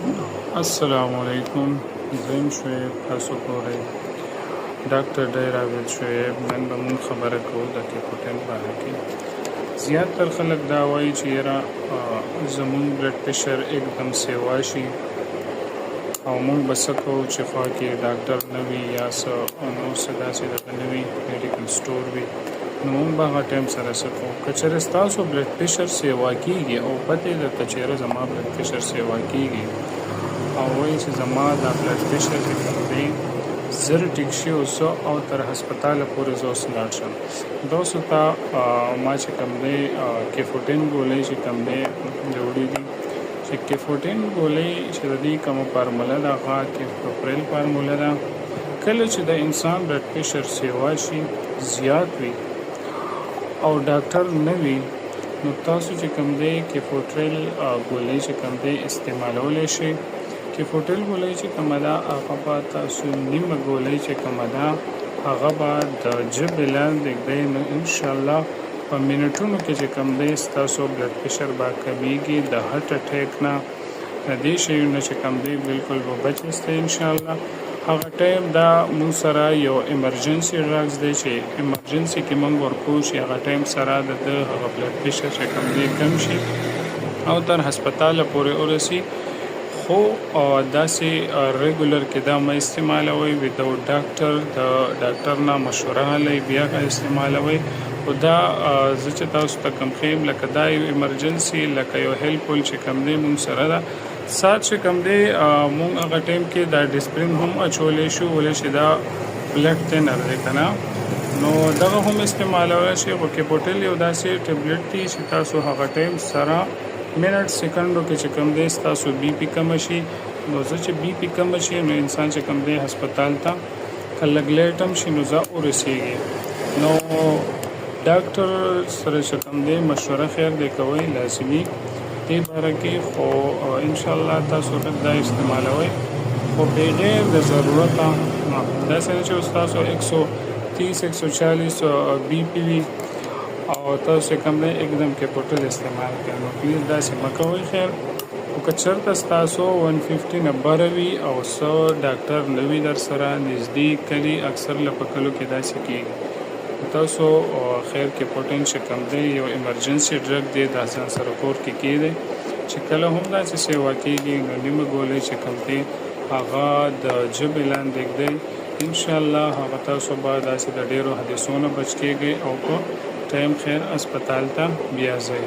السلام علیکم. زم شعیب تاسو ګورئ ډاکټر ډیر عابد شعیب. نن به مونږ خبره کوو د کیپوټین په اړه کې. زیاتر خلک دا وایي چې یاره زمونږ بلډ پریشر एकदम سیوا شي او مونږ به څه کوو چې خوا کې ډاکټر نه وي یا څه نور څه داسې دغه نه وي میډیکل سټور وي، نو مونږ به هغه ټایم سره څه کوو. که چېرې ستاسو بلډ پریشر سیوا کېږي او پته یې درته چېرې زما بلډ پریشر سیوا کېږي او وایي چې زما دا بلډ پریشر چې کوم دی زر ټیک شي اوسه او تر هسپتاله پورې زه اوس لاړ شم، دا اوس ته ما چې کوم دی کیفوټین ګولۍ چې کوم دی جوړې دي چې کیفوټین ګولۍ چې د دې کومه فارموله ده هغه کیفوپریل فارموله ده. کله چې د انسان بلډ پریشر سیوا شي زیات وي او ډاکټر نه وي، نو تاسو چې کوم دی کیفوټریل ګولۍ چې کوم دی استعمالولی شئ. کیفوټریل ګولۍ چې کومه ده هغه به تاسو نیمه ګولۍ چې کومه ده هغه به د ژبې لاندې ږدئ، نو انشاءالله په منټونو کې چې کوم دی ستاسو بلډ پریشر به کمیږي. د هارټ اټیک نه د دې شیونو چې کوم دی بالکل به بچ یاستئ انشاءالله. هغه ټایم دا مونږ سره یو ایمرجنسي ډرګز دی چې ایمرجنسي کې مونږ ورکوو چې هغه ټایم سره د هغه بلډ پریشر چې کوم دی کم شي او تر هسپتاله پورې ورسي. خو داسې ریګولر کې دا مه استعمالوئ وداوټ ډاکټر، د ډاکټر نه مشوره لئ بیا استعمالوئ. خو دا زه چې تاسو ته کوم ښیم لکه دا یو ایمرجنسي لکه یو هیلپفل چې کوم دی مونږ سره ده. سات چې کوم دی مونږ هغه ټایم کې دا ډسپرین هم اچولی شو ولې چې دا بلډ تینر دی که نه، نو دغه هم استعمالولی شي. خو کیپوټیل یو داسې ټبلیټ دی چې تاسو هغه ټایم سره منټ سیکنډو کې چې کوم دی ستاسو بی پی کم شي، نو زه چې بی پی کم شي نو انسان چې کوم دی هسپتال ته که لږ لیټ هم شي نو زه ورسیږي. نو ډاکټر سره چې کوم دی مشوره خیر دی کوئ لازمي دې باره کې. خو انشاءالله تاسو دا استعمالوئ خو بغیر د ضرورته نه. داسې نه چې ستاسو 130 140 بی پی وي او تاسو کوم دی एकदम کیپوټل استعمال کړئ، نو پلیز داسې مه کوئ خیر. او که چېرته ستاسو 150 نه بره وي او څه ډاکټر نه وي در سره نږدې کلي، اکثر له په کلو کې داسې کېږي، تاسو خیر کیپوټین چې کوم دی یو ایمرجنسي ډرګ دی دا ځان سره کور کې کېدی چې کله هم داسې سیوا کېږي نو نیمه ګولۍ چې کوم دی هغه د ژبې لاندې ږدئ. انشاءالله هغه تاسو به داسې د ډېرو حادثو نه بچ کېږئ او په ټایم خیر هسپتال ته بیا ځئ.